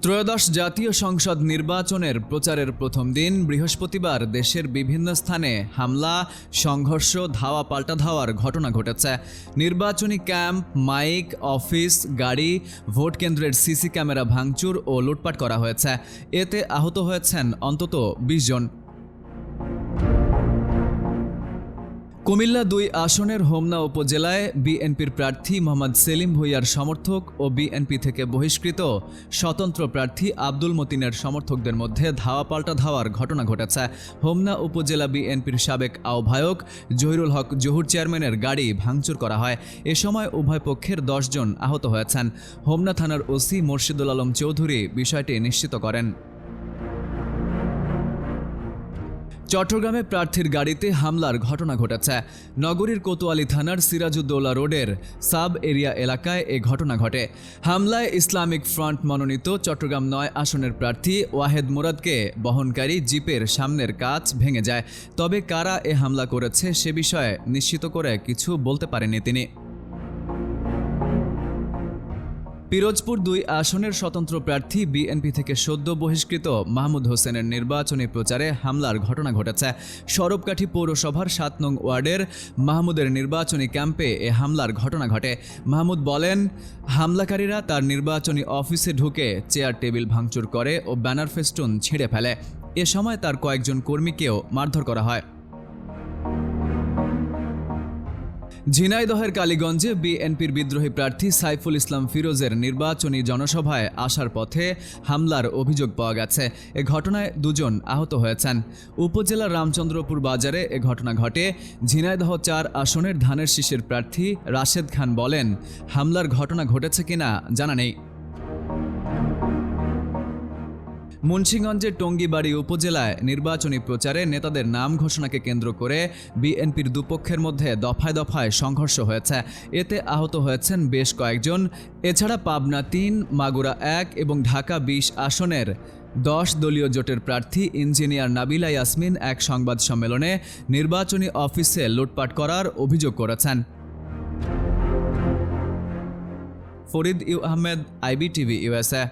ত্রয়োদশ জাতীয় সংসদ নির্বাচনের প্রচারের প্রথম দিন বৃহস্পতিবার দেশের বিভিন্ন স্থানে হামলা, সংঘর্ষ, ধাওয়া পাল্টা ধাওয়ার ঘটনা ঘটেছে। নির্বাচনী ক্যাম্প, মাইক, অফিস, গাড়ি, ভোট কেন্দ্রের সিসি ক্যামেরা ভাঙচুর ও লুটপাট করা হয়েছে। এতে আহত হয়েছেন অন্তত ২০ জন। কুমিল্লা ২ আসনের হোমনা উপজেলায় বিএনপির প্রার্থী মোহাম্মদ সেলিম ভূঁইয়ার সমর্থক ও বিএনপি থেকে বহিষ্কৃত স্বতন্ত্র প্রার্থী আব্দুল মতিনের সমর্থকদের মধ্যে ধাওয়া পাল্টা ধাওয়ার ঘটনা ঘটেছে। হোমনা উপজেলা বিএনপির সাবেক আহ্বায়ক জহিরুল হক জহুর চেয়ারম্যানের গাড়ি ভাঙচুর করা হয়। এ সময় উভয় পক্ষের ১০ জন আহত হয়েছেন। হোমনা থানার ওসি মোর্শেদুল আলম চৌধুরী বিষয়টি নিশ্চিত করেন। চট্টগ্রামে প্রার্থীর গাড়িতে হামলার ঘটনা ঘটেছে। নগরীর কোতোয়ালি থানার সিরাজউদ্দৌলা রোডের সাব এরিয়া এলাকায় এ ঘটনা ঘটে। হামলায় ইসলামিক ফ্রন্ট মনোনীত চট্টগ্রাম ৯ আসনের প্রার্থী ওয়াহেদ মুরাদকে বহনকারী জিপের সামনের কাচ ভেঙে যায়। তবে কারা এ হামলা করেছে সে বিষয়ে নিশ্চিত করে কিছু বলতে পারেননি তিনি। পিরোজপুর ২ আসনের স্বতন্ত্র প্রার্থী বিএনপি থেকে সদ্য বহিষ্কৃত মাহমুদ হোসেনের নির্বাচনী প্রচারে হামলার ঘটনা ঘটেছে। সরবকাঠি পৌরসভার ৭ নং ওয়ার্ডের মাহমুদের নির্বাচনী ক্যাম্পে এ হামলার ঘটনা ঘটে। মাহমুদ বলেন, হামলাকারীরা তার নির্বাচনী অফিসে ঢুকে চেয়ার টেবিল ভাঙচুর করে ও ব্যানার ফেস্টুন ছিঁড়ে ফেলে। এ সময় তার কয়েকজন কর্মীকেও মারধর করা হয়। ঝিনাইদহের কালীগঞ্জে বিএনপির বিদ্রোহী প্রার্থী সাইফুল ইসলাম ফিরোজের নির্বাচনী জনসভায় আসার পথে হামলার অভিযোগ পাওয়া গেছে। এ ঘটনায় ২ জন আহত হয়েছেন। উপজেলার রামচন্দ্রপুর বাজারে এ ঘটনা ঘটে। ঝিনাইদহ ৪ আসনের ধানের শীষের প্রার্থী রাশেদ খান বলেন, হামলার ঘটনা ঘটেছে কিনা জানা নেই। মুন্সিগঞ্জের টঙ্গীবাড়ি উপজেলায় নির্বাচনী প্রচারে নেতাদের নাম ঘোষণাকে কেন্দ্র করে বিএনপির দুপক্ষের মধ্যে দফায় দফায় সংঘর্ষ হয়েছে। এতে আহত হয়েছেন বেশ কয়েকজন। এছাড়া পাবনা ৩, মাগুরা ১ এবং ঢাকা ২০ আসনের ১০ দলীয় জোটের প্রার্থী ইঞ্জিনিয়ার নাবিলা ইয়াসমিন এক সংবাদ সম্মেলনে নির্বাচনী অফিসে লুটপাট করার অভিযোগ করেছেন। Farid U Ahmed, IBTV USA।